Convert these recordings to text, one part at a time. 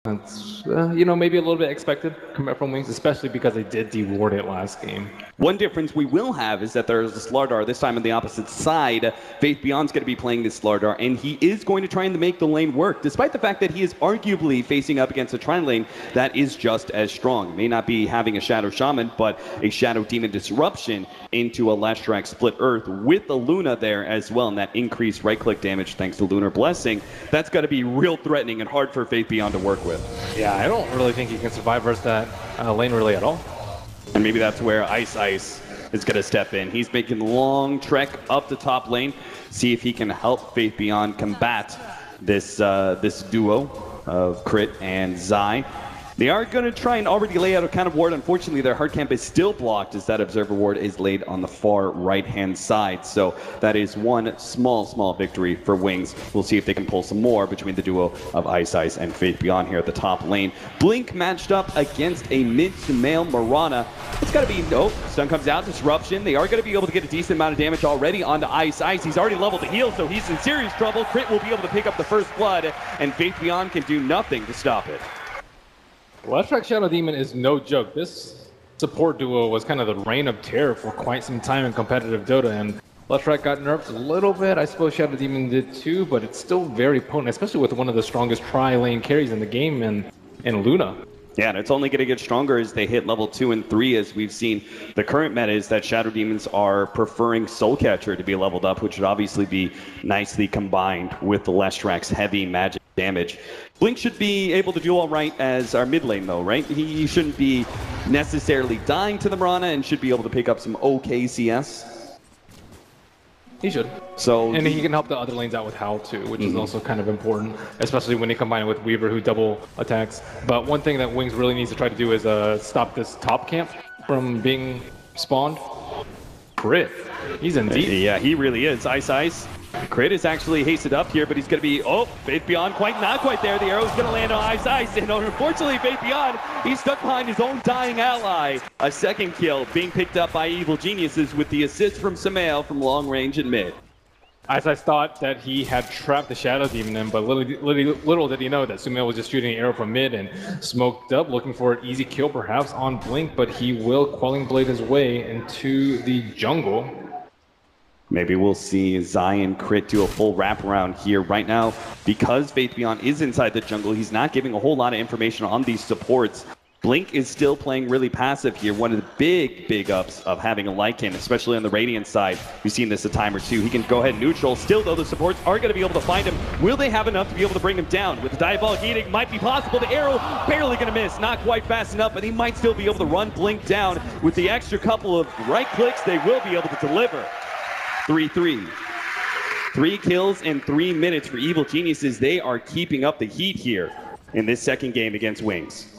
That's, you know, maybe a little bit expected from Wings, especially because they did deward it last game. One difference we will have is that there's a Slardar, this time on the opposite side. Faith Beyond's going to be playing this Slardar, and he is going to try and make the lane work, despite the fact that he is arguably facing up against a Trine lane that is just as strong. May not be having a Shadow Shaman, but a Shadow Demon Disruption into a Leshrac Split Earth with the Luna there as well, and that increased right-click damage thanks to Lunar Blessing. That's got to be real threatening and hard for Faith Beyond to work with. Yeah, I don't really think he can survive versus that lane really at all. And maybe that's where Ice is going to step in. He's making a long trek up the top lane, see if he can help Faith Beyond combat this this duo of Crit and Zai. They are going to try and already lay out a kind of ward. Unfortunately, their hard camp is still blocked as that Observer ward is laid on the far right-hand side. So that is one small victory for Wings. We'll see if they can pull some more between the duo of Ice and Faith Beyond here at the top lane. Blink matched up against a mid-to-male Mirana. It's got to be, nope, stun comes out, disruption. They are going to be able to get a decent amount of damage already onto Ice. He's already leveled the heal, so he's in serious trouble. Crit will be able to pick up the first blood, and Faith Beyond can do nothing to stop it. Leshrac Shadow Demon is no joke. This support duo was kind of the reign of terror for quite some time in competitive Dota, and Leshrac got nerfed a little bit. I suppose Shadow Demon did too, but it's still very potent, especially with one of the strongest tri-lane carries in the game in Luna. Yeah, and it's only going to get stronger as they hit level 2 and 3, as we've seen. The current meta is that Shadow Demons are preferring Soulcatcher to be leveled up, which would obviously be nicely combined with the Leshrac's heavy magic damage. Blink should be able to do all right as our mid lane, though, right? He shouldn't be necessarily dying to the Mirana and should be able to pick up some okay CS. He should. So and he can help the other lanes out with Howl too, which is also kind of important, especially when you combine it with Weaver, who double attacks. But one thing that Wings really needs to try to do is stop this top camp from being spawned. Crit. He's in deep. Yeah, he really is. Ice. Crit is actually hasted up here, but he's going to be, Faith Beyond not quite there. The arrow's going to land on Ice, and unfortunately, Faith Beyond, he's stuck behind his own dying ally. A second kill being picked up by Evil Geniuses with the assist from Samael from long range and mid. Ice thought that he had trapped the Shadow Demon in, but little did he know that Sumail was just shooting an arrow from mid and smoked up, looking for an easy kill perhaps on Blink, but he will Quelling Blade his way into the jungle. Maybe we'll see Zion Crit do a full wraparound here. Right now, because Faith Beyond is inside the jungle, he's not giving a whole lot of information on these supports. Blink is still playing really passive here. One of the big ups of having a Lycan, especially on the Radiant side. We've seen this a time or two. He can go ahead and neutral. Still, though, the supports are going to be able to find him. Will they have enough to be able to bring him down? With the Diabolic Edict, might be possible. The arrow barely going to miss. Not quite fast enough, but he might still be able to run Blink down. With the extra couple of right clicks, they will be able to deliver. 3-3. 3 kills in 3 minutes for Evil Geniuses. They are keeping up the heat here in this second game against Wings.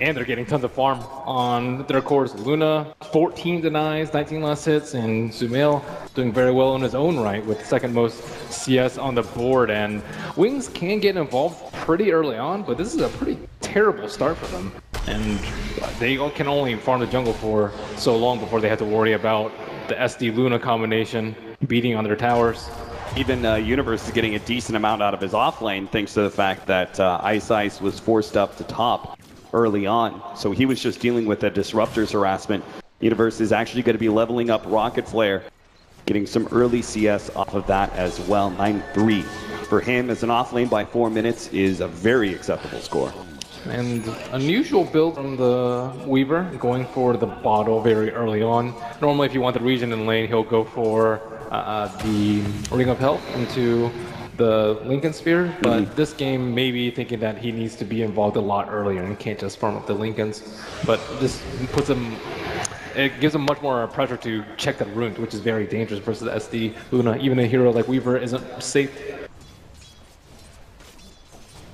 And they're getting tons of farm on their cores. Luna, 14 denies, 19 last hits, and Sumail doing very well in his own right with second most CS on the board. And Wings can get involved pretty early on, but this is a pretty terrible start for them. And they can only farm the jungle for so long before they have to worry about the SD-Luna combination beating on their towers. Even Universe is getting a decent amount out of his offlane thanks to the fact that Ice was forced up to top early on. So he was just dealing with the Disruptor's harassment. Universe is actually going to be leveling up Rocket Flare, getting some early CS off of that as well. 9-3 for him as an offlane by 4 minutes is a very acceptable score. And unusual build from the Weaver, going for the bottle very early on. Normally if you want the region in lane, he'll go for the Ring of Health into the Lincoln Sphere, but this game maybe thinking that he needs to be involved a lot earlier and he can't just farm up the Lincolns. But this puts him, it gives him much more pressure to check that rune, which is very dangerous versus SD Luna. Even a hero like Weaver isn't safe.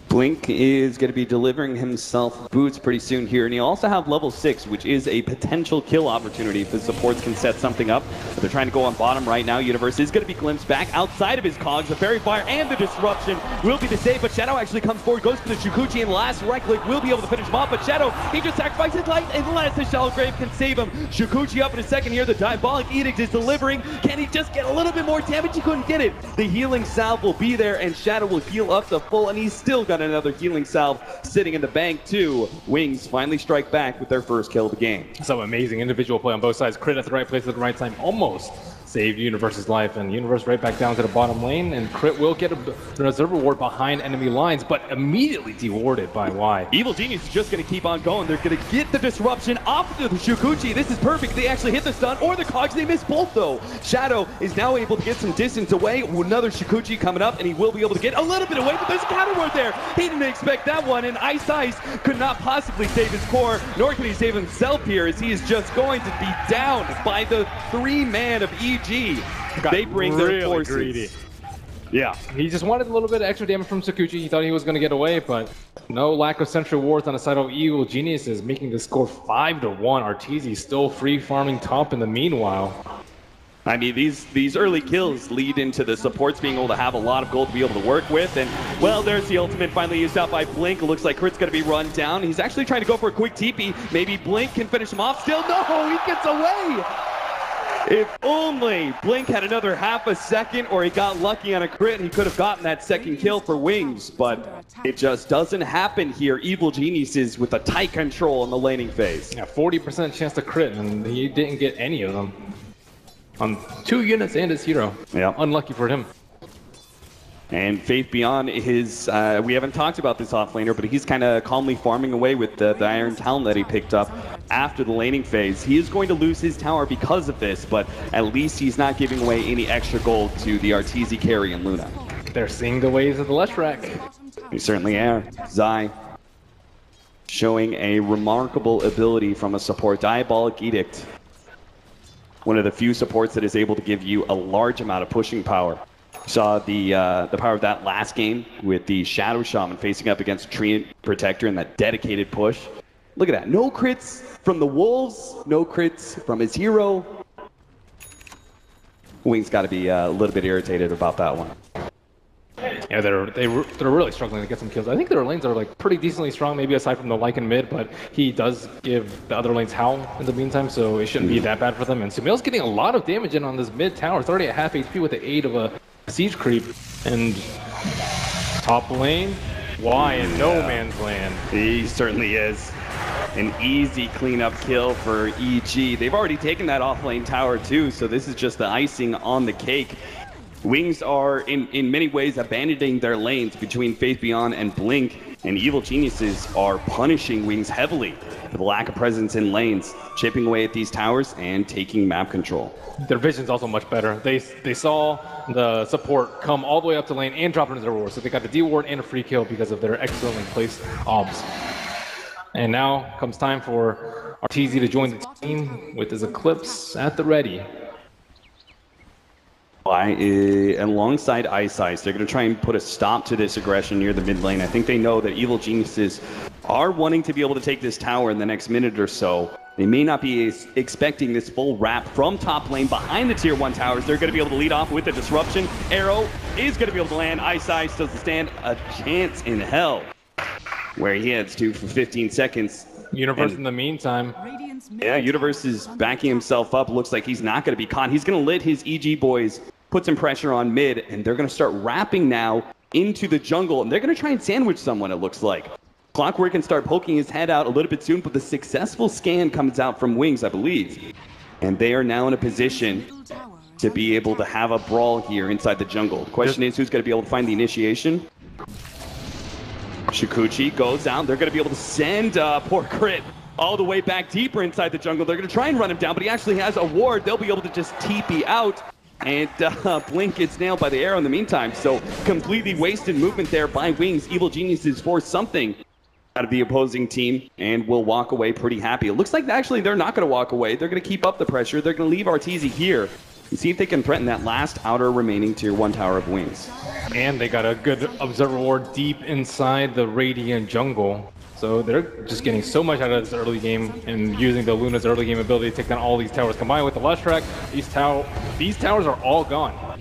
Blink is going to be delivering himself boots pretty soon here, and you also have level 6, which is a potential kill opportunity if the supports can set something up. But they're trying to go on bottom right now. Universe is going to be glimpsed back outside of his cogs. The Fairy Fire and the Disruption will be the save, but Shadow actually comes forward, goes for the Shukuchi, and last right click will be able to finish him off. But Shadow, he just sacrifices life unless the Shallow Grave can save him. Shukuchi up in a second here. The Diabolic Edict is delivering. Can he just get a little bit more damage? He couldn't get it. The healing salve will be there, and Shadow will heal up the full, and he's still going to got another healing salve sitting in the bank too. Wings finally strike back with their first kill of the game. Some amazing individual play on both sides. Crit at the right place at the right time. Almost saved Universe's life, and Universe right back down to the bottom lane, and Crit will get a reserve reward behind enemy lines, but immediately dewarded by Y. Evil Genius is just going to keep on going. They're going to get the disruption off of the Shukuchi. This is perfect. They actually hit the stun or the cogs. They miss both though. Shadow is now able to get some distance away. Another Shukuchi coming up, and he will be able to get a little bit away, but there's a counter ward there. He didn't expect that one, and Ice could not possibly save his core, nor can he save himself here, as he is just going to be down by the 3-man of EG. They bring really their forces. Greedy. Yeah. He just wanted a little bit of extra damage from Sakuchi. He thought he was going to get away, but no lack of sentry wards on the side of Evil Geniuses, making the score 5-1. Arteezy still free farming top in the meanwhile. I mean, these early kills lead into the supports being able to have a lot of gold to be able to work with. And, well, there's the ultimate finally used out by Blink. It looks like Crit's going to be run down. He's actually trying to go for a quick TP. Maybe Blink can finish him off. Still, no, he gets away. If only Blink had another half a second, or he got lucky on a crit, he could have gotten that second kill for Wings. But it just doesn't happen here. Evil Geniuses with a tight control in the laning phase. Yeah, 40% chance to crit, and he didn't get any of them. On 2 units and his hero. Yeah. Unlucky for him. And Faith Beyond is, we haven't talked about this offlaner, but he's kind of calmly farming away with the Iron Talon that he picked up after the laning phase. He is going to lose his tower because of this, but at least he's not giving away any extra gold to the Arteezy carry and Luna. They're seeing the waves of the Leshrac. They certainly are. Zai showing a remarkable ability from a support. Diabolic Edict. One of the few supports that is able to give you a large amount of pushing power. Saw the power of that last game with the Shadow Shaman facing up against Tree Protector and that dedicated push. Look at that. No crits from the Wolves, no crits from his hero. Wings got to be a little bit irritated about that one. Yeah, they're really struggling to get some kills. I think their lanes are like pretty decently strong, maybe aside from the Lycan mid, but he does give the other lanes Howl in the meantime, so it shouldn't be that bad for them. And Sumail's getting a lot of damage in on this mid tower. It's already at half HP with the aid of a siege creep. And top lane, Y in no man's land. He certainly is. An easy cleanup kill for EG. They've already taken that off-lane tower too, so this is just the icing on the cake. Wings are, in many ways, abandoning their lanes between Faith Beyond and Blink, and Evil Geniuses are punishing Wings heavily for the lack of presence in lanes, chipping away at these towers and taking map control. Their vision's also much better. They saw the support come all the way up to lane and drop into their ward, so they got the D-ward and a free kill because of their excellently placed obs. And now comes time for Arteezy to join the team with his Eclipse at the ready. Alongside Ice, they're going to try and put a stop to this aggression near the mid lane. I think they know that Evil Geniuses are wanting to be able to take this tower in the next minute or so. They may not be expecting this full wrap from top lane behind the tier 1 towers. They're going to be able to lead off with the disruption. Arrow is going to be able to land. Ice doesn't stand a chance in hell. Where he heads to for 15 seconds. Universe in the meantime. Yeah, Universe is backing himself up. Looks like he's not going to be caught. He's going to let his EG boys put some pressure on mid, and they're going to start wrapping now into the jungle, and they're going to try and sandwich someone, it looks like. Clockwork can start poking his head out a little bit soon, but the successful scan comes out from Wings, I believe. And they are now in a position to be able to have a brawl here inside the jungle. The question is, who's going to be able to find the initiation? Shukuchi goes down. They're going to be able to send poor Crit all the way back deeper inside the jungle. They're going to try and run him down, but he actually has a ward. They'll be able to just TP out. And Blink gets nailed by the arrow in the meantime. So completely wasted movement there by Wings. Evil Geniuses force something out of the opposing team and will walk away pretty happy. It looks like actually they're not going to walk away. They're going to keep up the pressure. They're going to leave Arteezy here and see if they can threaten that last outer remaining tier 1 tower of Wings. And they got a good observer ward deep inside the Radiant jungle. So they're just getting so much out of this early game and using the Luna's early game ability to take down all these towers. Combined with the Leshrac, these towers are all gone.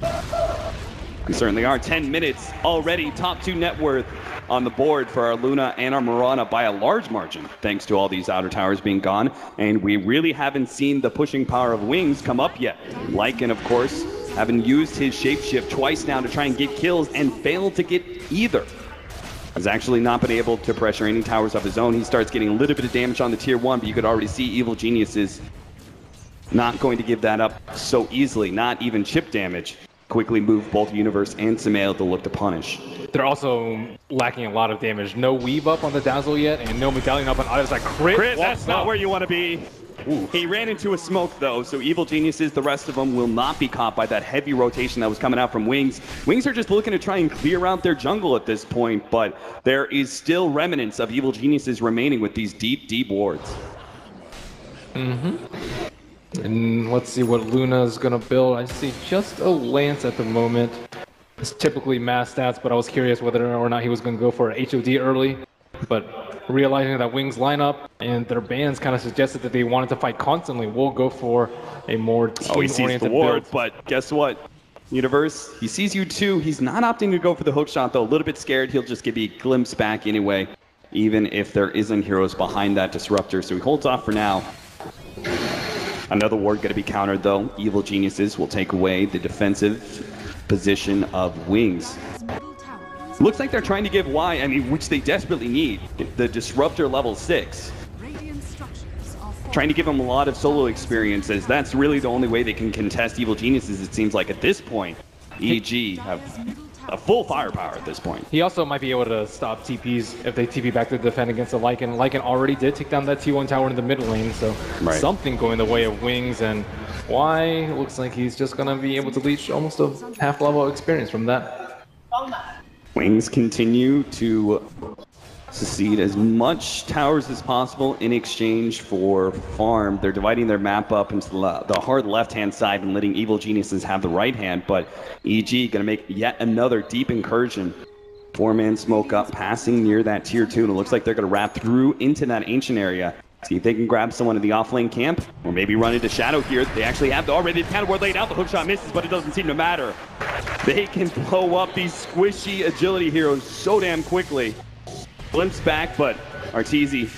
We certainly are. 10 minutes already. Top 2 net worth on the board for our Luna and our Mirana by a large margin, thanks to all these outer towers being gone. And we really haven't seen the pushing power of Wings come up yet. Lycan, of course, having used his shapeshift twice now to try and get kills and failed to get either. has actually not been able to pressure any towers of his own. He starts getting a little bit of damage on the tier 1, but you could already see Evil Geniuses not going to give that up so easily, not even chip damage. Quickly move both Universe and Samael to look to punish. They're also lacking a lot of damage. No weave up on the Dazzle yet, and no medallion up on either side. Crit, that's not where you want to be. Ooh. He ran into a smoke though, so Evil Geniuses, the rest of them, will not be caught by that heavy rotation that was coming out from Wings. Wings are just looking to try and clear out their jungle at this point, but there is still remnants of Evil Geniuses remaining with these deep, deep wards. And let's see what Luna's gonna build. I see just a Lance at the moment. It's typically mass stats, but I was curious whether or not he was gonna go for an HOD early. But realizing that Wings lineup and their bans kind of suggested that they wanted to fight constantly, we'll go for a more team-oriented build. But guess what? Universe, he sees you too. He's not opting to go for the hook shot though. A little bit scared. He'll just give you a glimpse back anyway, even if there isn't heroes behind that disruptor. So he holds off for now. Another ward going to be countered though. Evil Geniuses will take away the defensive position of Wings. Looks like they're trying to give Y, which they desperately need, the Disruptor level 6. Trying to give them a lot of solo experiences. That's really the only way they can contest Evil Geniuses, it seems like at this point. EG have a full firepower at this point. He also might be able to stop TPs if they TP back to defend against the Lycan. Lycan already did take down that T1 tower in the mid lane, so something going the way of Wings, and Y looks like he's just going to be able to leech almost a half level experience from that. Wings continue to secede as much towers as possible in exchange for farm. They're dividing their map up into the hard left-hand side and letting Evil Geniuses have the right hand, but EG gonna make yet another deep incursion. 4-man smoke up, passing near that tier 2, and it looks like they're gonna wrap through into that ancient area. See if they can grab someone in the off-lane camp, or maybe run into Shadow here. They actually have already the counter ward laid out. The hookshot misses, but it doesn't seem to matter. They can blow up these squishy agility heroes so damn quickly. Glimpse back, but Arteezy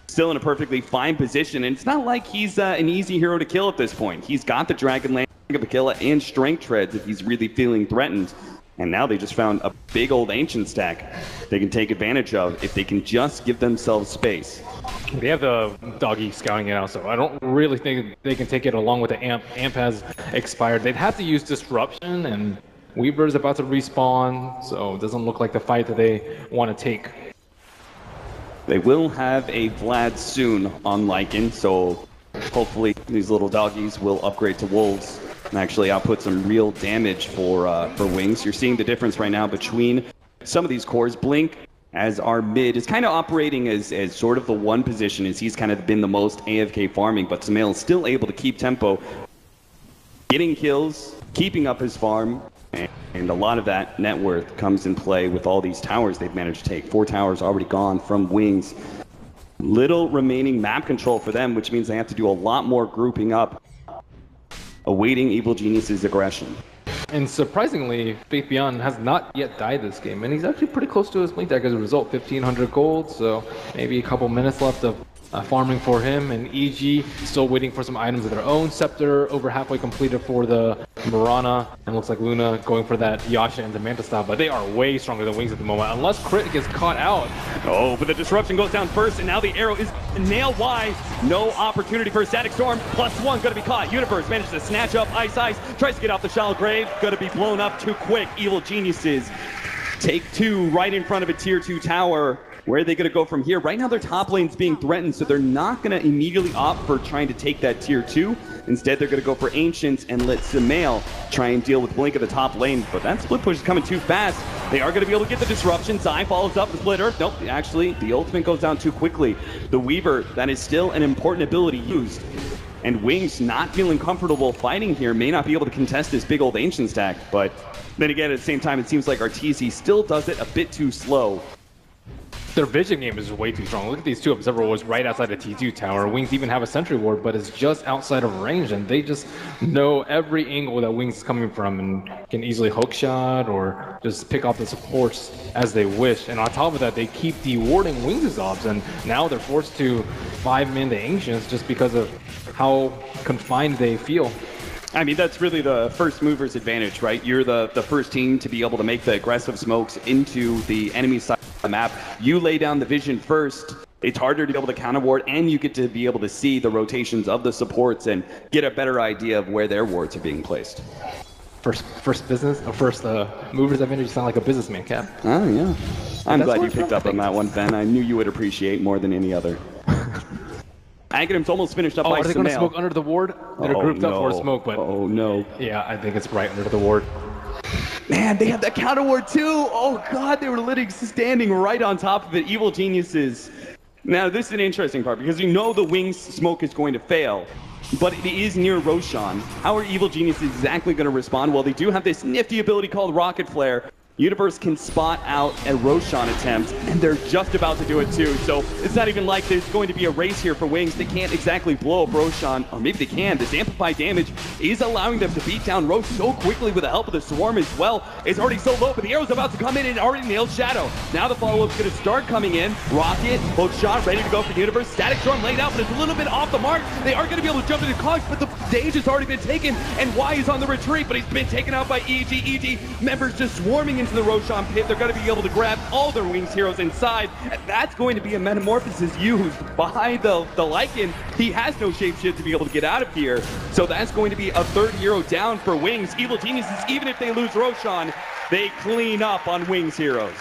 still in a perfectly fine position, and it's not like he's an easy hero to kill at this point. He's got the Dragonlance, Aquila, and Strength Treads if he's really feeling threatened. And now they just found a big old ancient stack they can take advantage of if they can just give themselves space. They have the doggy scouting it out, so I don't really think they can take it along with the amp. Amp has expired. They'd have to use Disruption, and Weaver's about to respawn, so it doesn't look like the fight that they want to take. They will have a Vlad soon on Lycan, so hopefully these little doggies will upgrade to wolves and actually output some real damage for Wings. You're seeing the difference right now between some of these cores. Blink, as our mid, is kind of operating as sort of the one position, as he's kind of been the most AFK farming, but Samael is still able to keep tempo, getting kills, keeping up his farm, and a lot of that net worth comes in play with all these towers they've managed to take. 4 towers already gone from Wings. Little remaining map control for them, which means they have to do a lot more grouping up, awaiting Evil Genius's aggression. And surprisingly, Faith Beyond has not yet died this game, and he's actually pretty close to his blink deck as a result. 1,500 gold, so maybe a couple minutes left of farming for him. And EG still waiting for some items of their own. Scepter over halfway completed for the Mirana, and looks like Luna going for that Yasha and Demanta style, but they are way stronger than Wings at the moment, unless Crit gets caught out. Oh, but the disruption goes down first, and now the arrow is nailed wide. No opportunity for a static storm. +1 gonna be caught. Universe manages to snatch up Ice, tries to get off the shallow grave, gonna be blown up too quick. Evil Geniuses take 2 right in front of a tier 2 tower. Where are they going to go from here? Right now their top lane's being threatened, so they're not going to immediately opt for trying to take that tier 2. Instead, they're going to go for Ancients and let Samael try and deal with Blink at the top lane. But that split push is coming too fast. They are going to be able to get the disruption. Zai follows up the split earth. Nope, actually, the ultimate goes down too quickly. The Weaver, that is still an important ability used. And Wings, not feeling comfortable fighting here, may not be able to contest this big old Ancient stack. But then again, at the same time, it seems like Arteezy still does it a bit too slow. Their vision game is way too strong. Look at these 2 Observer wards right outside the T2 tower. Wings even have a sentry ward, but it's just outside of range, and they just know every angle that Wings is coming from and can easily hookshot or just pick off the supports as they wish. And on top of that, they keep dewarding Wings' ops, and now they're forced to 5-man the Ancients just because of how confined they feel. I mean, that's really the first mover's advantage, right? You're the first team to be able to make the aggressive smokes into the enemy side the map. You lay down the vision first. It's harder to be able to counter ward, and you get to be able to see the rotations of the supports and get a better idea of where their wards are being placed. First movers advantage. You sound like a businessman, Cap. Oh, yeah. I'm glad you picked up on that one, Ben. I knew you would appreciate more than any other. Aghanim's almost finished up by Are they going to smoke under the ward? They're grouped up for a smoke, but... Oh, no. Yeah, I think it's right under the ward. Man, they have that counter ward, too! Oh, God, they were literally standing right on top of it. Evil Geniuses. Now, this is an interesting part, because you know the Wings smoke is going to fail. But it is near Roshan. How are Evil Geniuses exactly going to respond? Well, they do have this nifty ability called Rocket Flare. Universe can spot out a Roshan attempt, and they're just about to do it too. So it's not even like there's going to be a race here for Wings. They can't exactly blow up Roshan, or maybe they can. This amplified damage is allowing them to beat down Rosh so quickly with the help of the Swarm as well. It's already so low, but the arrow's about to come in and already nailed Shadow. Now the follow-up's going to start coming in. Rocket, both shot, ready to go for Universe. Static Storm laid out, but it's a little bit off the mark. They are going to be able to jump into Cogs, but the stage has already been taken, and Y is on the retreat, but he's been taken out by EG. EG members just swarming into the Roshan pit. They're going to be able to grab all their Wings heroes inside, and that's going to be a metamorphosis used by the Lycan. He has no shapeshift to be able to get out of here, so that's going to be a third hero down for Wings. Evil Geniuses, even if they lose Roshan, they clean up on Wings heroes.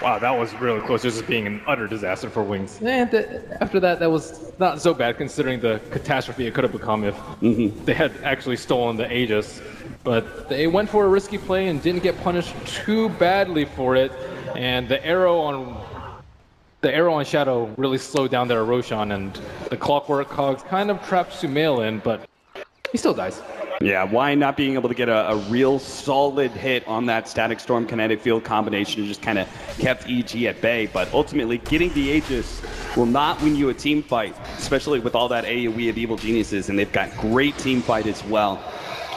Wow, that was really close, just being an utter disaster for Wings. And after that, that was not so bad considering the catastrophe it could have become if they had actually stolen the Aegis. But they went for a risky play and didn't get punished too badly for it. And the arrow on Shadow really slowed down their Roshan, and the Clockwork Cogs kind of trapped Sumail in, but he still dies. Yeah, why not being able to get a real solid hit on that Static Storm Kinetic Field combination just kind of kept EG at bay, but ultimately getting the Aegis will not win you a team fight, especially with all that AoE of Evil Geniuses, and they've got great team fight as well.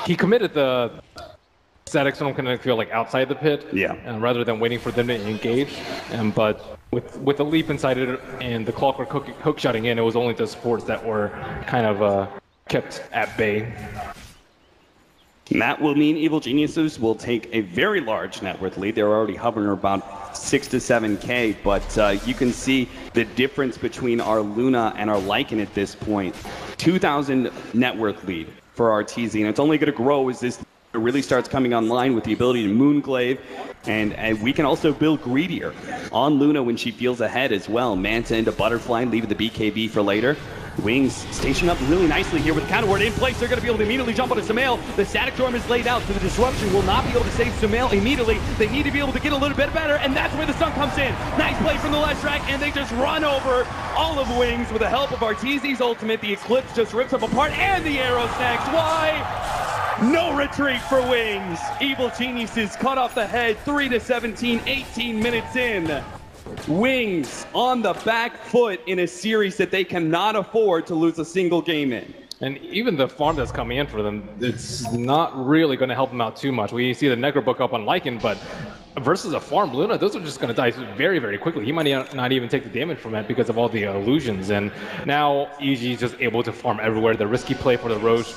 He committed the Static Storm Kinetic Field like outside the pit, and rather than waiting for them to engage, but with the leap inside it and the Clockwork hook shotting in, it was only the supports that were kind of kept at bay. And that will mean Evil Geniuses will take a very large net worth lead. They're already hovering about 6 to 7K, but you can see the difference between our Luna and our Lycan at this point. 2,000 net worth lead for RTZ, and it's only going to grow as this really starts coming online with the ability to Moonglaive, and we can also build greedier on Luna when she feels ahead as well. Manta into Butterfly, leaving the BKB for later. Wings station up really nicely here with the counter ward in place. They're going to be able to immediately jump onto Sumail. The Static Storm is laid out, so the disruption will not be able to save Sumail immediately. They need to be able to get a little bit better, and that's where the stun comes in. Nice play from the left track, and they just run over all of Wings with the help of Arteezy's ultimate. The Eclipse just rips them apart, and the arrow snacks. Why? No retreat for Wings. Evil Geniuses cut off the head. 3 to 17, 18 minutes in. Wings on the back foot in a series that they cannot afford to lose a single game in. And even the farm that's coming in for them, it's not really going to help them out too much. We see the Necro book up on Lycan, but versus a farm Luna, those are just going to die very, very quickly. He might not even take the damage from it because of all the illusions. And now EG is just able to farm everywhere. The risky play for the Roche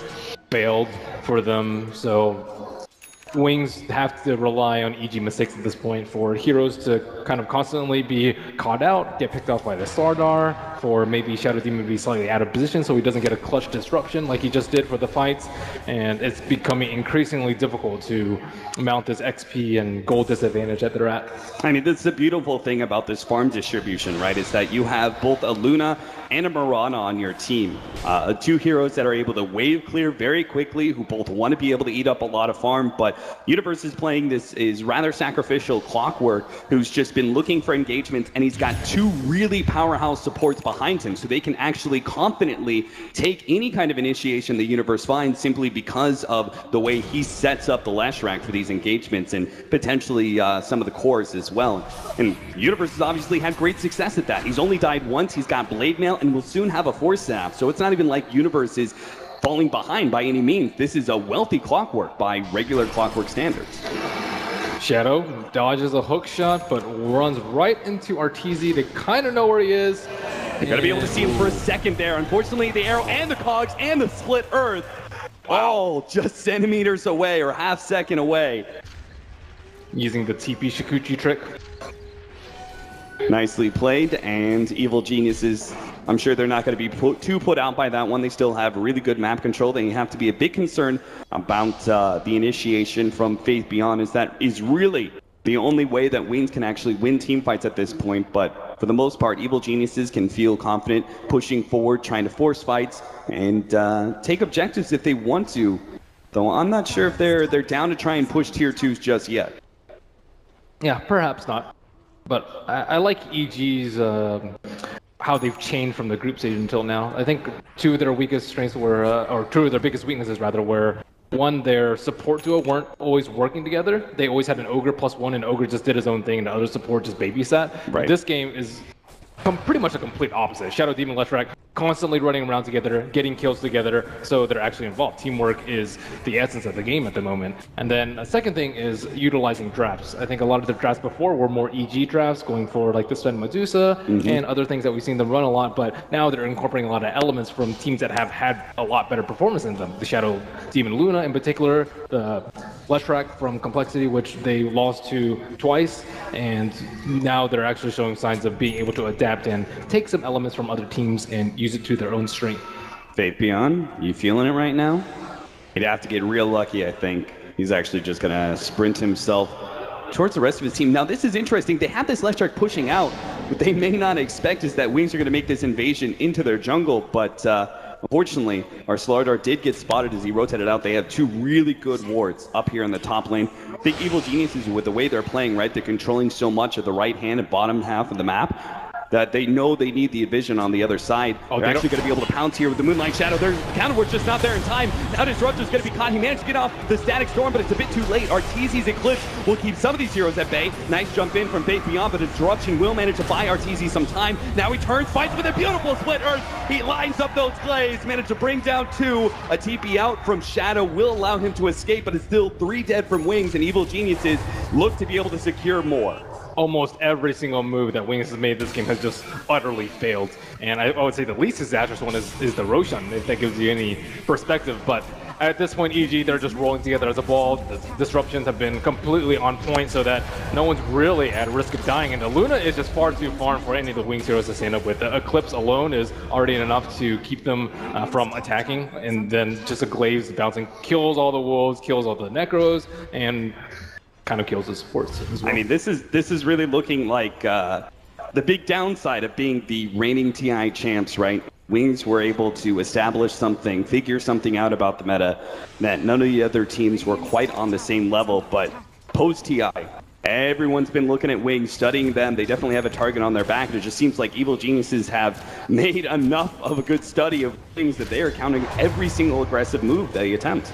failed for them, so Wings have to rely on EG mistakes at this point for heroes to kind of constantly be caught out, get picked off by the Sardar, for maybe Shadow Demon to be slightly out of position so he doesn't get a clutch disruption like he just did for the fights, and it's becoming increasingly difficult to mount this XP and gold disadvantage that they're at. I mean, that's the beautiful thing about this farm distribution, right, is that you have both a Luna and a Mirana on your team. Two heroes that are able to wave clear very quickly, who both want to be able to eat up a lot of farm, but Universe is playing this is rather sacrificial Clockwork, who's just been looking for engagements, and he's got two really powerhouse supports behind him, so they can actually confidently take any kind of initiation the Universe finds simply because of the way he sets up the Leshrac for these engagements, and potentially some of the cores as well. And Universe has obviously had great success at that. He's only died once, he's got Blade Mail, and will soon have a Force Staff, so it's not even like Universe is falling behind by any means. This is a wealthy Clockwork by regular Clockwork standards. Shadow dodges a hook shot, but runs right into Arteezy. They kind of know where he is. They're going to be able to see him for a second there. Unfortunately, the arrow and the cogs and the split earth, all just centimeters away or half second away. Using the TP Shikuchi trick. Nicely played, and Evil Geniuses, I'm sure they're not going to be too put out by that one. They still have really good map control. They have to be a big concern about the initiation from Faith Beyond, as that is really the only way that Wings can actually win team fights at this point. But for the most part, Evil Geniuses can feel confident pushing forward, trying to force fights, and take objectives if they want to. Though I'm not sure if they're down to try and push tier 2s just yet. Yeah, perhaps not. But I like EG's how they've changed from the group stage until now. I think two of their weakest strengths were, or two of their biggest weaknesses rather, were one, their support duo weren't always working together. They always had an Ogre +1, and Ogre just did his own thing, and the other support just babysat. Right. This game is pretty much a complete opposite. Shadow Demon, Leshrac constantly running around together, getting kills together, so they're actually involved. Teamwork is the essence of the game at the moment. And then a second thing is utilizing drafts. I think a lot of the drafts before were more EG drafts, going for like the Sven Medusa and other things that we've seen them run a lot, but now they're incorporating a lot of elements from teams that have had a lot better performance in them. The Shadow Demon Luna in particular, the Leshrac from Complexity, which they lost to twice, and now they're actually showing signs of being able to adapt and take some elements from other teams and use it to their own strength. Faith Beyond, you feeling it right now? He'd have to get real lucky, I think. He's actually just going to sprint himself towards the rest of his team. Now, this is interesting. They have this Leshrac pushing out. What they may not expect is that Wings are going to make this invasion into their jungle, but unfortunately, our Slardar did get spotted as he rotated out. They have two really good wards up here in the top lane. I think Evil Geniuses, with the way they're playing, right, they're controlling so much of the right hand and bottom half of the map that they know they need the vision on the other side. They're actually going to be able to pounce here with the Moonlight Shadow. Their counterward's just not there in time. Now Disruptor's going to be caught. He managed to get off the Static Storm, but it's a bit too late. Arteezy's Eclipse will keep some of these heroes at bay. Nice jump in from Faith Beyond, but Disruption will manage to buy Arteezy some time. Now he turns, fights with a beautiful Split Earth. He lines up those clays, managed to bring down two. A TP out from Shadow will allow him to escape, but it's still 3 dead from Wings, and Evil Geniuses look to be able to secure more. Almost every single move that Wings has made this game has just utterly failed. And I would say the least disastrous one is the Roshan, if that gives you any perspective. But at this point, EG, they're just rolling together as a ball. The disruptions have been completely on point so that no one's really at risk of dying. And the Luna is just far too far for any of the Wings heroes to stand up with. The Eclipse alone is already enough to keep them from attacking. And then just a Glaive bouncing kills all the wolves, kills all the Necros, and kind of kills the supports as well. I mean, this is really looking like the big downside of being the reigning TI champs, right? Wings were able to establish something, figure something out about the meta that none of the other teams were quite on the same level, but post-TI, everyone's been looking at Wings, studying them. They definitely have a target on their back, and it just seems like Evil Geniuses have made enough of a good study of things that they are counting every single aggressive move they attempt.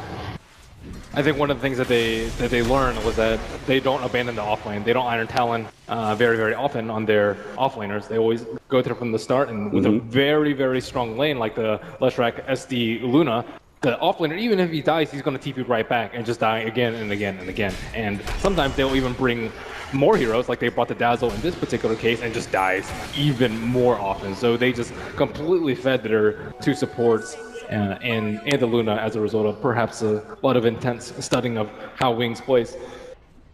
I think one of the things that they learned was that they don't abandon the offlane. They don't Iron Talon very, very often on their offlaners. They always go through from the start, and with a very, very strong lane like the Leshrac SD Luna, the offlaner, even if he dies, he's going to TP right back and just die again and again and again. And sometimes they'll even bring more heroes, like they brought the Dazzle in this particular case, and just dies even more often. So they just completely fed their two supports and the Luna as a result of perhaps a lot of intense studying of how Wings plays.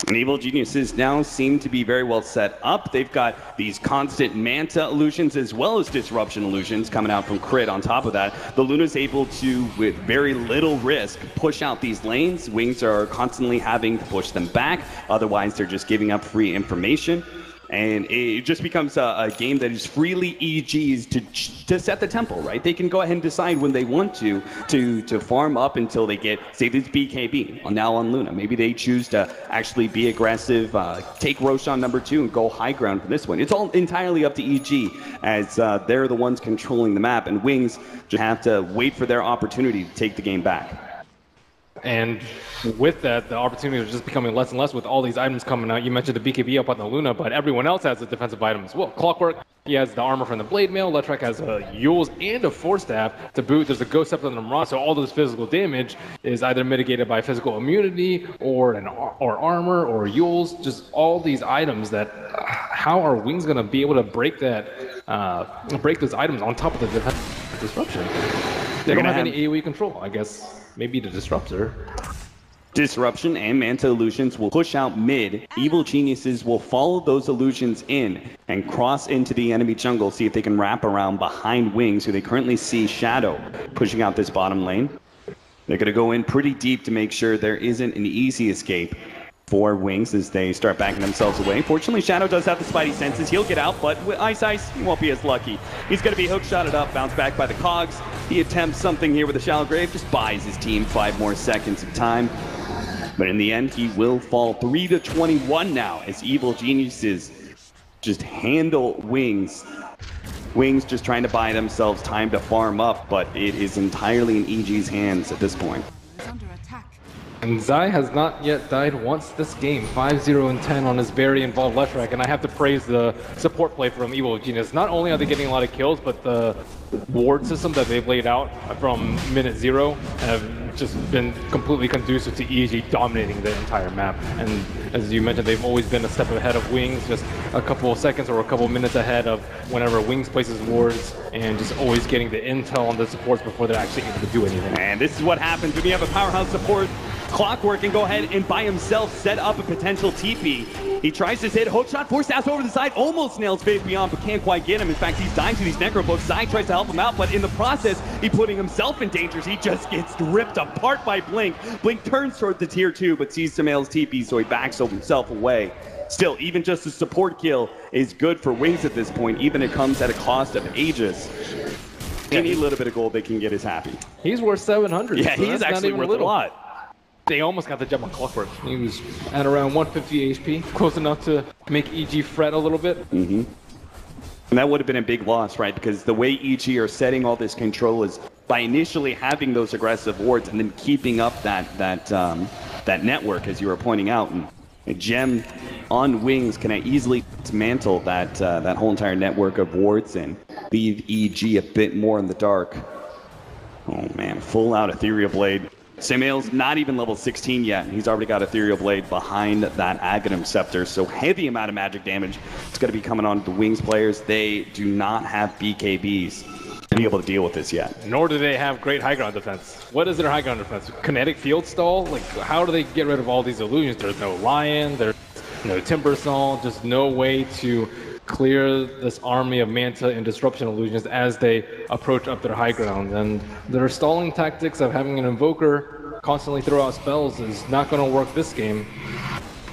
And Evil Geniuses now seem to be very well set up. They've got these constant Manta illusions as well as Disruption illusions coming out from Crit on top of that. The Luna's able to, with very little risk, push out these lanes. Wings are constantly having to push them back. Otherwise, they're just giving up free information. And it just becomes a game that is freely EG's to set the tempo, right? They can go ahead and decide when they want to farm up until they get, say this BKB, now on Luna. Maybe they choose to actually be aggressive, take Roshan #2 and go high ground for this one. It's all entirely up to EG, as they're the ones controlling the map, and Wings just have to wait for their opportunity to take the game back. And with that, the opportunities are just becoming less and less with all these items coming out. You mentioned the BKB up on the Luna, but everyone else has a defensive item as well. Clockwork, he has the armor from the Blade Mail. Leshrac has a Yules and a Force Staff to boot. There's a Ghost Scepter on the Mirage, so all this physical damage is either mitigated by physical immunity or armor or Yules. Just all these items that, how are Wings going to be able to break that, break those items on top of the disruption? They don't have any AoE control, I guess. Maybe the Disruptor. Disruption and Manta Illusions will push out mid. Evil Geniuses will follow those illusions in and cross into the enemy jungle, see if they can wrap around behind Wings, who they currently see Shadow pushing out this bottom lane. They're going to go in pretty deep to make sure there isn't an easy escape for Wings as they start backing themselves away. Fortunately, Shadow does have the spidey senses. He'll get out, but with Ice Ice, he won't be as lucky. He's going to be hook-shotted up, bounced back by the Cogs. He attempts something here with the Shallow Grave, just buys his team 5 more seconds of time. But in the end, he will fall 3-21 now as Evil Geniuses just handle Wings. Wings just trying to buy themselves time to farm up, but it is entirely in EG's hands at this point. And Zai has not yet died once this game, 5-0 and 10 on his very involved left track, and I have to praise the support play from Evil Genius. Not only are they getting a lot of kills, but the ward system that they've laid out from minute 0 have just been completely conducive to EG dominating the entire map. And as you mentioned, they've always been a step ahead of Wings, just a couple of seconds or a couple of minutes ahead of whenever Wings places wards, and just always getting the intel on the supports before they're actually able to do anything. And this is what happens when you have a powerhouse support. Clockwork can go ahead and by himself set up a potential TP. He tries to hit hookshot, force stabs over the side, almost nails Faith Beyond, but can't quite get him. In fact, he's dying to these necro books. Zai tries to help him out, but in the process, he's putting himself in danger. He just gets ripped apart by Blink. Blink turns toward the tier 2, but sees Samael's TP, so he backs himself away. Still, even just a support kill is good for Wings at this point, even if it comes at a cost of Aegis. Any little bit of gold they can get is happy. He's worth 700. Yeah, so he's actually worth a lot. They almost got the jump on Clockwork. He was at around 150 HP, close enough to make EG fret a little bit. And that would have been a big loss, right? Because the way EG are setting all this control is by initially having those aggressive wards and then keeping up that network, as you were pointing out. And a gem on Wings can easily dismantle that whole entire network of wards and leave EG a bit more in the dark. Oh man, full out Ethereal Blade. Samael's not even level 16 yet, and he's already got Ethereal Blade behind that Aghanim Scepter, so heavy amount of magic damage. It's going to be coming on the Wings players. They do not have BKBs to be able to deal with this yet. Nor do they have great high ground defense. What is their high ground defense? Kinetic field stall? Like, how do they get rid of all these illusions? There's no Lion, there's no Timber Stall, just no way to clear this army of Manta and Disruption illusions as they approach up their high ground. And their stalling tactics of having an Invoker constantly throw out spells is not going to work this game.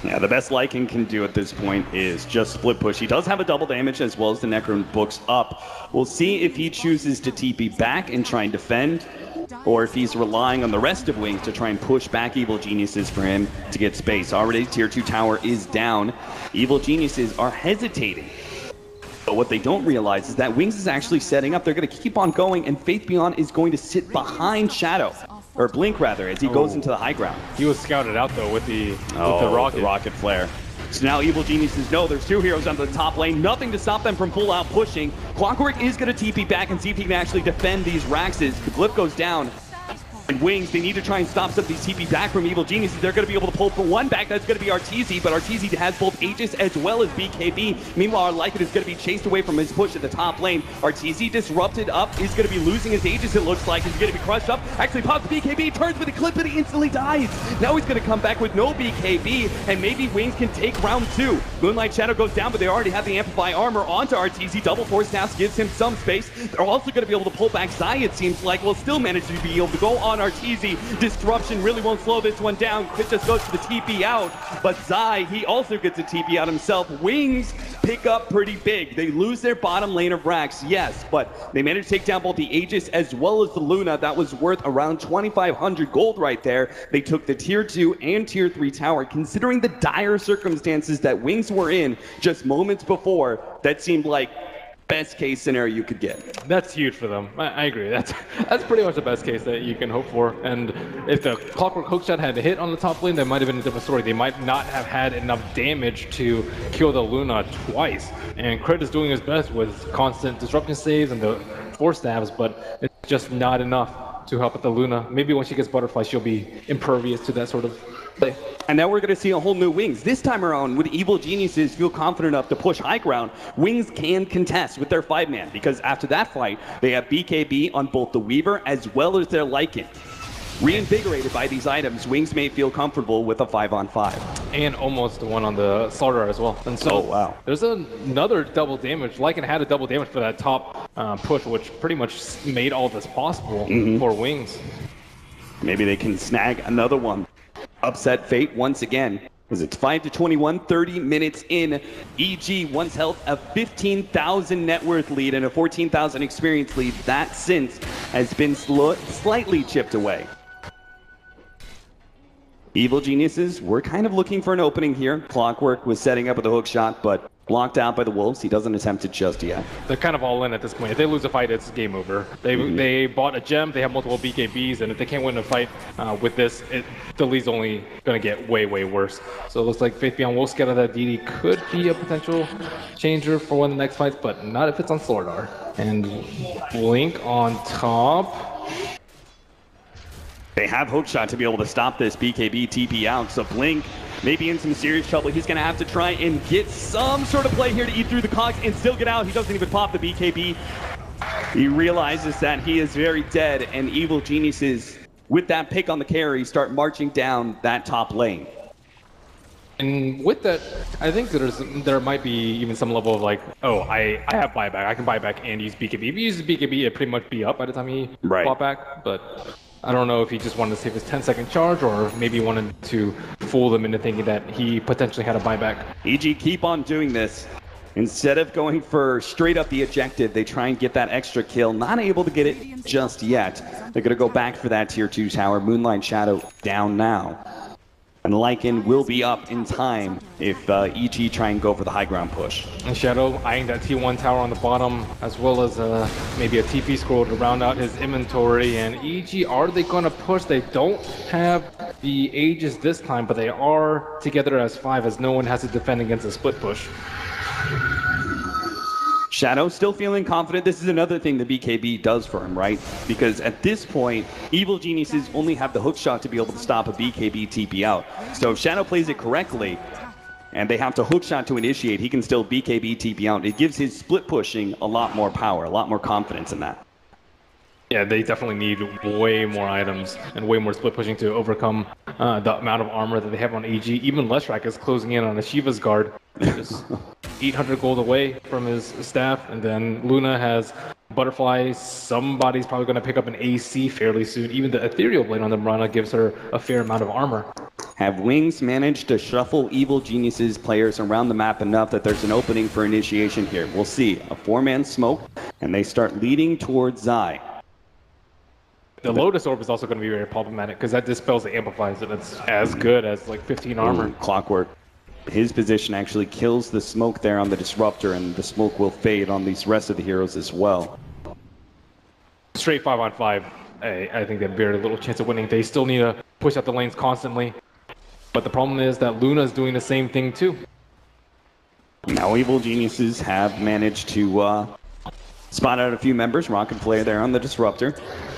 Yeah, the best Lycan can do at this point is just split push. He does have a double damage as well as the Necron books up. We'll see if he chooses to TP back and try and defend, or if he's relying on the rest of Wings to try and push back Evil Geniuses for him to get space. Already tier 2 tower is down. Evil Geniuses are hesitating. But what they don't realize is that Wings is actually setting up. They're going to keep on going, and Faith Beyond is going to sit behind Shadow. Or Blink, rather, as he goes into the high ground. He was scouted out, though, with the rocket flare. So now Evil Geniuses know there's 2 heroes on the top lane. Nothing to stop them from full-out pushing. Clockwork is going to TP back and see if he can actually defend these Raxes. The glyph goes down. And Wings, they need to try and stop some of these TP back from Evil Geniuses. They're going to be able to pull for one back. That's going to be Arteezy, but Arteezy has both Aegis as well as BKB. Meanwhile, Lycan is going to be chased away from his push at the top lane. Arteezy disrupted up. He's going to be losing his Aegis, it looks like. He's going to be crushed up. Actually pops BKB, turns with a clip, and he instantly dies. Now he's going to come back with no BKB, and maybe Wings can take round 2. Moonlight Shadow goes down, but they already have the Amplify armor onto Arteezy. Double Force Staff gives him some space. They're also going to be able to pull back Zai, it seems like. Will still manage to be able to go on Arteezy. Disruption really won't slow this one down. It just goes to the TP out. But Zai, he also gets a TP out himself. Wings pick up pretty big. They lose their bottom lane of Rax, yes, but they managed to take down both the Aegis as well as the Luna. That was worth around 2,500 gold right there. They took the tier 2 and tier 3 tower. Considering the dire circumstances that Wings were in just moments before, that seemed like best case scenario you could get. That's huge for them. I agree. That's pretty much the best case that you can hope for. And if the Clockwork Hookshot had hit on the top lane, that might have been a different story. They might not have had enough damage to kill the Luna twice. And Crit is doing his best with constant disruption saves and the force stabs, but it's just not enough to help with the Luna. Maybe when she gets Butterfly, she'll be impervious to that sort of play. And now we're going to see a whole new Wings. This time around, with Evil Geniuses feel confident enough to push high ground, Wings can contest with their 5-man, because after that fight, they have BKB on both the Weaver as well as their Lycan. Reinvigorated by these items, Wings may feel comfortable with a 5-on-5. And almost the one on the starter as well. And so Oh, wow. there's another double damage. Lycan had a double damage for that top push, which pretty much made all this possible for Wings. Maybe they can snag another one. Upset Fate once again. As it's 5-21, 30 minutes in. EG once held a 15,000 net worth lead and a 14,000 experience lead. That since has been slightly chipped away. Evil Geniuses were kind of looking for an opening here. Clockwork was setting up with a hook shot, but blocked out by the Wolves. He doesn't attempt it just yet. They're kind of all in at this point. If they lose a fight, it's game over. They bought a gem, they have multiple BKBs, and if they can't win a fight with this, the lead's only going to get way, way worse. So it looks like Faith Beyond will scatter that DD could be a potential changer for one of the next fights, but not if it's on Slardar. And Blink on top. They have hookshot to be able to stop this BKB TP out, so Blink may be in some serious trouble. He's going to have to try and get some sort of play here to eat through the cogs and still get out. He doesn't even pop the BKB. He realizes that he is very dead, and Evil Geniuses, with that pick on the carry, start marching down that top lane. And with that, I think there might be even some level of like, oh, I have buyback. I can buy back and use BKB. If he uses BKB, it'd pretty much be up by the time he bought back, but I don't know if he just wanted to save his 10-second charge or maybe wanted to fool them into thinking that he potentially had a buyback. EG keep on doing this. Instead of going for straight up the objective, they try and get that extra kill. Not able to get it just yet. They're going to go back for that tier 2 tower. Moonlight Shadow down now. And Lycan will be up in time if EG try and go for the high ground push. And Shadow eyeing that T1 tower on the bottom, as well as maybe a TP scroll to round out his inventory. And EG, are they going to push? They don't have the Aegis this time, but they are together as 5, as no one has to defend against a split push. Shadow still feeling confident. This is another thing the BKB does for him, right? Because at this point, Evil Geniuses only have the hook shot to be able to stop a BKB TP out. So if Shadow plays it correctly, and they have to hook shot to initiate, he can still BKB TP out. It gives his split pushing a lot more power, a lot more confidence in that. Yeah, they definitely need way more items and way more split pushing to overcome the amount of armor that they have on EG. Even Leshrac is closing in on Shiva's guard. Just 800 gold away from his staff, and then Luna has Butterfly. Somebody's probably going to pick up an AC fairly soon. Even the Ethereal Blade on the Mirana gives her a fair amount of armor. Have Wings managed to shuffle Evil Geniuses players around the map enough that there's an opening for initiation here? We'll see. A 4-man smoke, and they start leading towards Zai. The Lotus Orb is also going to be very problematic because that dispels the amplifies, and it's as good as like 15 armor. Clockwork. His position actually kills the smoke there on the Disruptor, and the smoke will fade on these rest of the heroes as well. Straight 5-on-5, I think they have very little chance of winning. They still need to push out the lanes constantly. But the problem is that Luna's doing the same thing too. Now Evil Geniuses have managed to spot out a few members. Rock and Flare there on the Disruptor.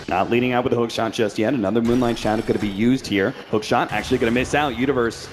Not leading out with a hookshot just yet. Another Moonlight Shadow going to be used here. Hookshot actually going to miss out. Universe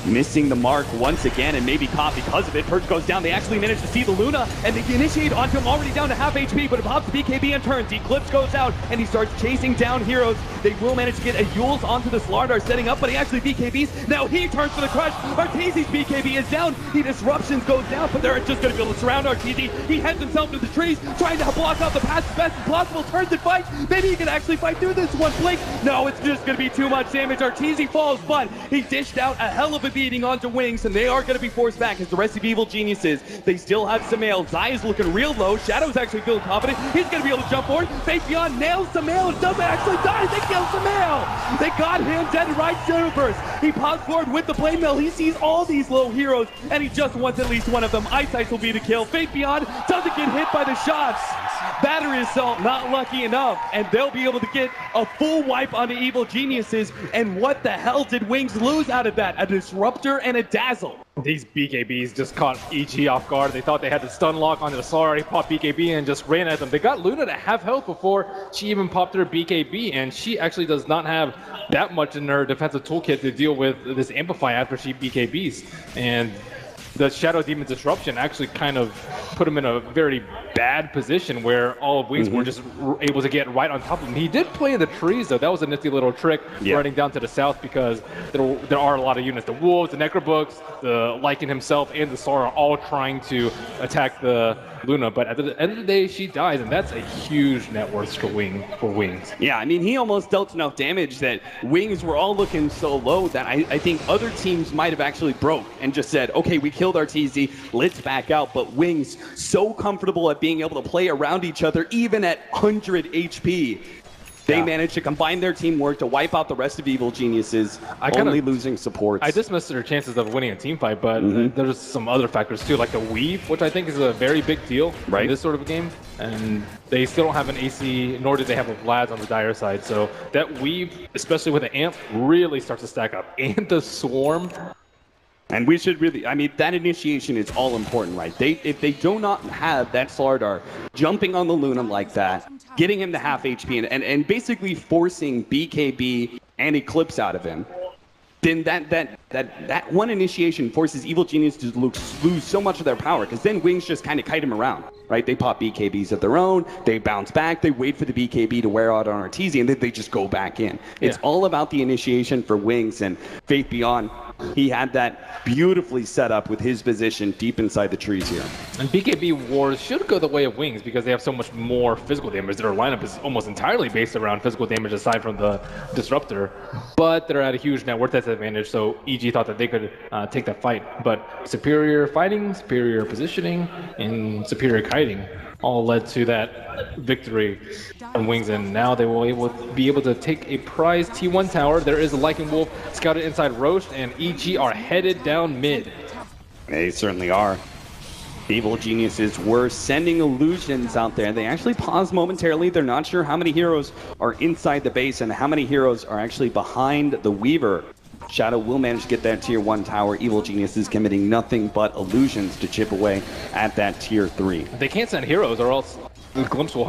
missing the mark once again, and maybe caught because of it. Purge goes down. They actually manage to see the Luna, and they initiate onto him already down to half HP, but it pops the BKB and turns. Eclipse goes out, and he starts chasing down heroes. They will manage to get a Yules onto the Slardar setting up, but he actually BKBs. Now he turns for the crush. Arteezy's BKB is down. He Disruptions goes down, but they're just going to be able to surround Arteezy. He heads himself to the trees, trying to block out the path as best as possible. Turns and fights. Maybe he can actually fight through this one. Blink. No, it's just going to be too much damage. Arteezy falls, but he dished out a hell of a beating onto Wings, and they are going to be forced back as the rest of Evil Geniuses. They still have Samael. Zai is looking real low. Shadow's actually feeling confident. He's going to be able to jump forward. Faith Beyond nails Samael and doesn't actually die. They kill Samael. They got him dead right Universe. He pops forward with the blade mill. He sees all these low heroes, and he just wants at least one of them. Ice Ice will be the kill. Faith Beyond doesn't get hit by the shots. Battery Assault not lucky enough, and they'll be able to get a full wipe onto Evil Geniuses. And what the hell did Wings lose out of that? A Disruptor and a Dazzle. These BKBs just caught EG off guard. They thought they had the stun lock onto the Slardar. He popped BKB and just ran at them. They got Luna to half health before she even popped her BKB, and she actually does not have that much in her defensive toolkit to deal with this Amplify after she BKBs. And the Shadow Demon Disruption actually kind of put him in a very bad position where all of Wings were just able to get right on top of him. He did play in the trees, though. That was a nifty little trick running down to the south because there are a lot of units. The Wolves, the Necrobooks, the Lycan himself, and the Sora are all trying to attack the Luna. But at the end of the day, she dies, and that's a huge net worth for Wings. Yeah, I mean, he almost dealt enough damage that Wings were all looking so low that I think other teams might have actually broke and just said, okay, we killed our TZ, let's back out. But Wings, so comfortable at being able to play around each other, even at 100 HP. They managed to combine their teamwork to wipe out the rest of Evil Geniuses, only losing supports. I dismissed their chances of winning a team fight, but there's some other factors too, like the weave, which I think is a very big deal in this sort of a game. And they still don't have an AC, nor do they have a Vlad on the Dire side. So that weave, especially with the amp, really starts to stack up. And the swarm. And we should really, I mean, that initiation is all important, right? If they do not have that Slardar jumping on the Luna like that, getting him to half HP and basically forcing BKB and Eclipse out of him, then that one initiation forces Evil Genius to lose so much of their power, because then Wings just kind of kite him around, right? They pop BKBs of their own, they bounce back, they wait for the BKB to wear out on Arteezy, and then they just go back in. It's all about the initiation for Wings, and Faith Beyond, he had that beautifully set up with his position deep inside the trees here. And BKB Wars should go the way of Wings because they have so much more physical damage. Their lineup is almost entirely based around physical damage aside from the Disruptor. But they're at a huge net worth advantage, so EG thought that they could take that fight. But superior fighting, superior positioning, and superior kiting all led to that victory on Wings, and now they will be able to take a prize T1 tower. There is a Lycan Wolf scouted inside Roche, and EG are headed down mid. They certainly are. Evil Geniuses were sending illusions out there. They actually paused momentarily. They're not sure how many heroes are inside the base and how many heroes are actually behind the Weaver. Shadow will manage to get that tier 1 tower. Evil Geniuses committing nothing but illusions to chip away at that tier 3. They can't send heroes or else the Glimpse will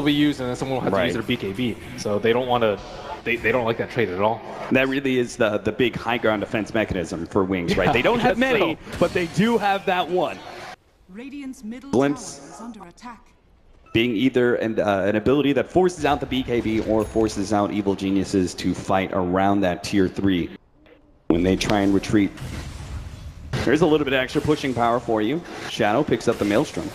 be used and then someone will have to use their BKB. So they don't want to, they don't like that trade at all. That really is the big high ground defense mechanism for Wings, right? They don't have many, but they do have that one. Glimpse under attack. being either an ability that forces out the BKB or forces out Evil Geniuses to fight around that tier 3 when they try and retreat. There's a little bit of extra pushing power for you. Shadow picks up the Maelstrom.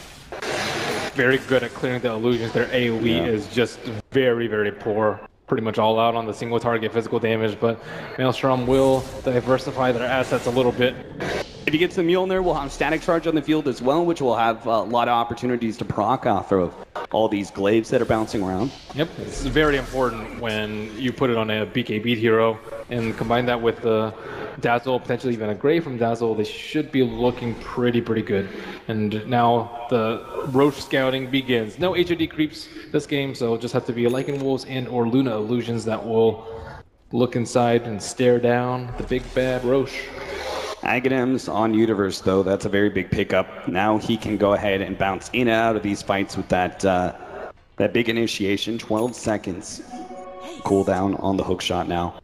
Very good at clearing the illusions. Their AoE is just very, very poor. Pretty much all out on the single target physical damage, but Maelstrom will diversify their assets a little bit. If he gets the Mjolnir, we'll have Static Charge on the field as well, which will have a lot of opportunities to proc off of all these glaives that are bouncing around. Yep, it's very important when you put it on a BKB hero and combine that with the Dazzle, potentially even a Grave from Dazzle. They should be looking pretty good. And now the Roche scouting begins. No HOD creeps this game, so just have to be Lycan Wolves and or Luna Illusions that will look inside and stare down the big bad Roche. Aghanims on Universe, though, that's a very big pickup. Now he can go ahead and bounce in and out of these fights with that big initiation. 12 seconds cooldown on the hook shot now.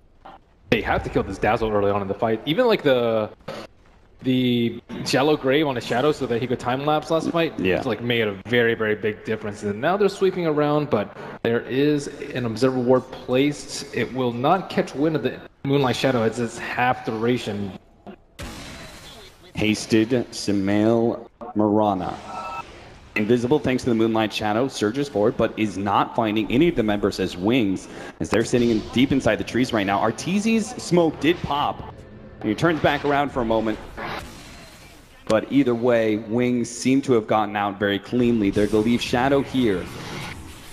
They have to kill this Dazzle early on in the fight. Even like the shallow grave on a Shadow so that he could time lapse last fight. It's like made a very big difference. And now they're sweeping around, but there is an Observer Ward placed. It will not catch wind of the Moonlight Shadow as it's half duration. Hasted Samael Marana. Invisible thanks to the Moonlight Shadow, surges forward, but is not finding any of the members as Wings, as they're sitting deep inside the trees right now. Arteezy's smoke did pop, and he turns back around for a moment. But either way, Wings seem to have gotten out very cleanly. They're going to leave Shadow here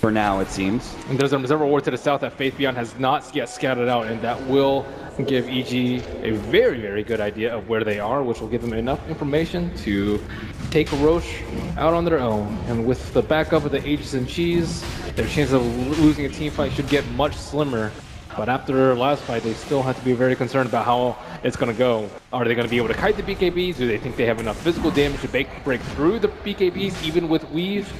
for now, it seems. And there's an Observer Ward to the south that Faith Beyond has not yet scouted out, and that will give EG a very good idea of where they are, which will give them enough information to take Roche out on their own. And with the backup of the Aegis and Cheese, their chance of losing a team fight should get much slimmer. But after last fight, they still have to be very concerned about how it's going to go. Are they going to be able to kite the BKBs? Do they think they have enough physical damage to break through the BKBs, even with Weave?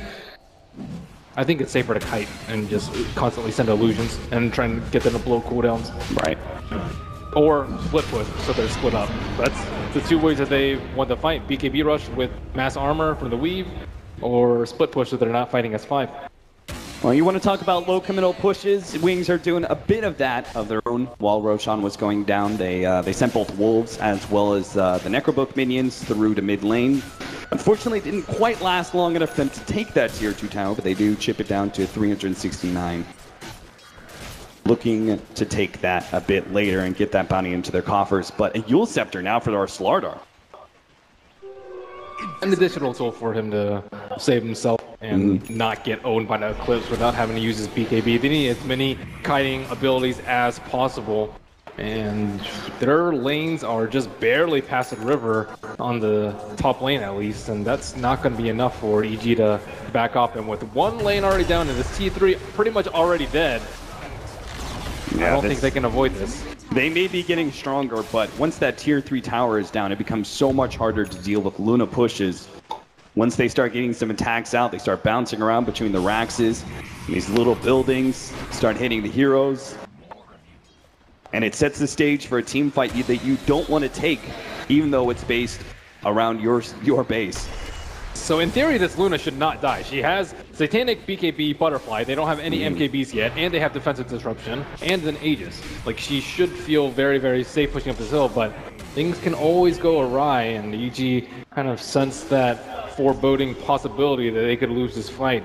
I think it's safer to kite and just constantly send illusions and try and get them to blow cooldowns. Right. Or split push, so they're split up. That's the two ways that they want to fight. BKB rush with mass armor from the weave, or split push if they're not fighting S5. Well, you want to talk about low committal pushes. Wings are doing a bit of that of their own. While Roshan was going down, they sent both Wolves as well as the Necrobook minions through to mid lane. Unfortunately, it didn't quite last long enough for them to take that tier 2 tower, but they do chip it down to 369. Looking to take that a bit later and get that bounty into their coffers. But a Yule Scepter now for our Slardar. An additional tool for him to save himself and not get owned by the Eclipse without having to use his BKB. They need as many kiting abilities as possible. And their lanes are just barely past the river on the top lane at least, and that's not going to be enough for EG to back off. And with one lane already down and this T3 pretty much already dead, I don't think they can avoid this. They may be getting stronger, but once that tier 3 tower is down, it becomes so much harder to deal with Luna pushes. Once they start getting some attacks out, they start bouncing around between the Raxes, and these little buildings start hitting the heroes. And it sets the stage for a team fight that you don't want to take, even though it's based around your base. So in theory, this Luna should not die. She has Satanic BKB Butterfly. They don't have any MKBs yet, and they have Defensive Disruption, and an Aegis. Like, she should feel very, very safe pushing up this hill, but things can always go awry, and EG kind of sensed that foreboding possibility that they could lose this fight.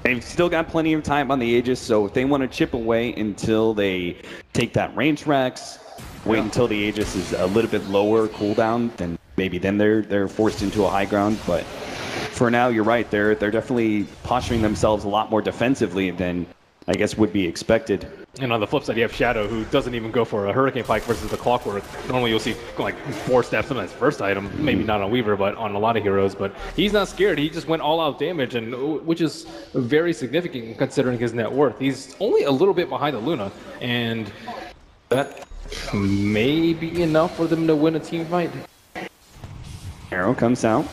They've still got plenty of time on the Aegis, so if they want to chip away until they take that range Rex, wait until the Aegis is a little bit lower cooldown, then maybe then they're forced into a high ground. But for now, you're right. They're definitely posturing themselves a lot more defensively than I guess would be expected. And on the flip side, you have Shadow, who doesn't even go for a Hurricane Pike versus the Clockwork. Normally, you'll see like 4 steps on his first item, maybe not on Weaver, but on a lot of heroes. But he's not scared. He just went all-out damage, and which is very significant considering his net worth. He's only a little bit behind the Luna, and that may be enough for them to win a team fight. Arrow comes out.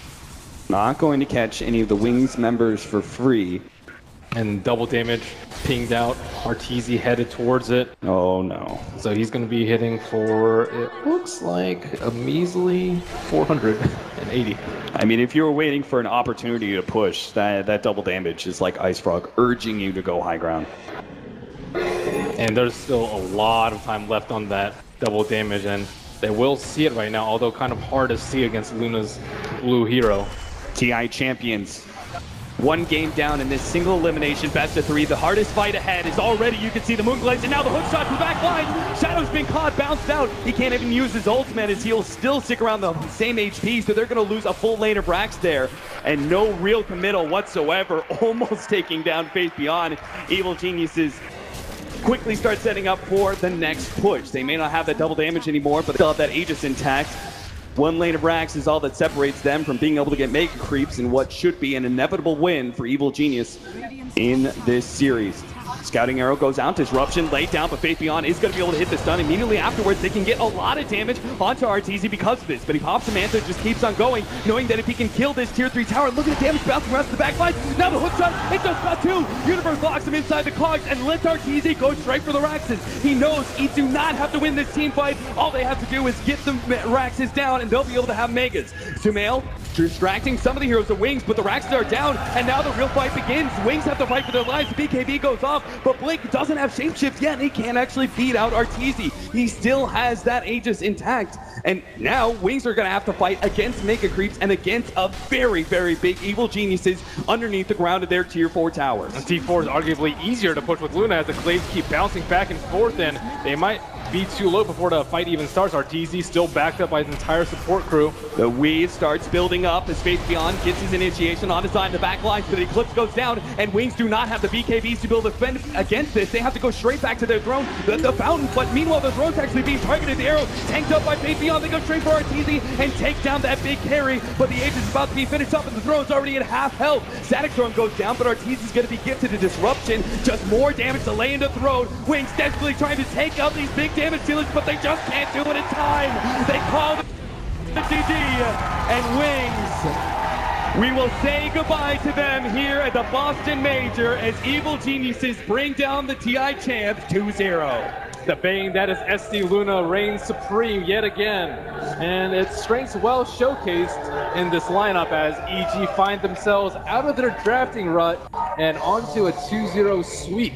Not going to catch any of the Wings members for free. And double damage pinged out. Arteezy headed towards it. Oh no. So he's going to be hitting for, it looks like, a measly 480. I mean, if you were waiting for an opportunity to push, that double damage is like Ice Frog urging you to go high ground. And there's still a lot of time left on that double damage, and they will see it right now, although kind of hard to see against Luna's blue hero. TI champions. One game down in this single elimination, best of 3. The hardest fight ahead is already, you can see the Moonglaze, and now the hook shot to the back line. Shadow's been caught, bounced out. He can't even use his ultimate as he'll still stick around the same HP, so they're going to lose a full lane of Rax there. And no real committal whatsoever, almost taking down Faith Beyond. Evil Geniuses quickly start setting up for the next push. They may not have that double damage anymore, but they'll have that Aegis intact. One lane of Rax is all that separates them from being able to get Mega Creeps in what should be an inevitable win for Evil Genius in this series. Scouting Arrow goes out, Disruption laid down, but Faith Beyond is going to be able to hit the stun immediately afterwards. They can get a lot of damage onto Arteezy because of this, but he pops a Manta, just keeps on going, knowing that if he can kill this tier 3 tower, look at the damage bouncing around the back line. Now the hook shot, it does got 2. Universe locks him inside the cogs and lets Arteezy go straight for the Raxes. He knows he do not have to win this team fight. All they have to do is get the Raxes down and they'll be able to have Megas. Sumail distracting some of the heroes of Wings, but the Raxes are down, and now the real fight begins. Wings have to fight for their lives. The BKB goes off, but Blink doesn't have shapeshift yet, and he can't actually beat out Arteezy. He still has that Aegis intact, and now Wings are going to have to fight against Mega Creeps and against a very, very big Evil Geniuses underneath the ground of their tier 4 towers. And T4 is arguably easier to push with Luna as the Clays keep bouncing back and forth, and they might be too low before the fight even starts. Arteezy still backed up by his entire support crew. The weave starts building up as Faith Beyond gets his initiation on his side. The back line, but the Eclipse goes down, and Wings do not have the BKBs to be able to defend against this. They have to go straight back to their throne, the fountain, but meanwhile the throne's actually being targeted. The arrow tanked up by Faith Beyond. They go straight for Arteezy and take down that big carry, but the Aegis is about to be finished up, and the throne's already at half health. Static Throne goes down, but Arteezy's going to be gifted a Disruption. Just more damage to lay into Throne. Wings desperately trying to take out these big damage dealers, but they just can't do it in time. They call the GG, and Wings, we will say goodbye to them here at the Boston Major as Evil Geniuses bring down the TI champ 2-0. The Bane, that is SD Luna, reigns supreme yet again. And its strengths well showcased in this lineup as EG find themselves out of their drafting rut and onto a 2-0 sweep.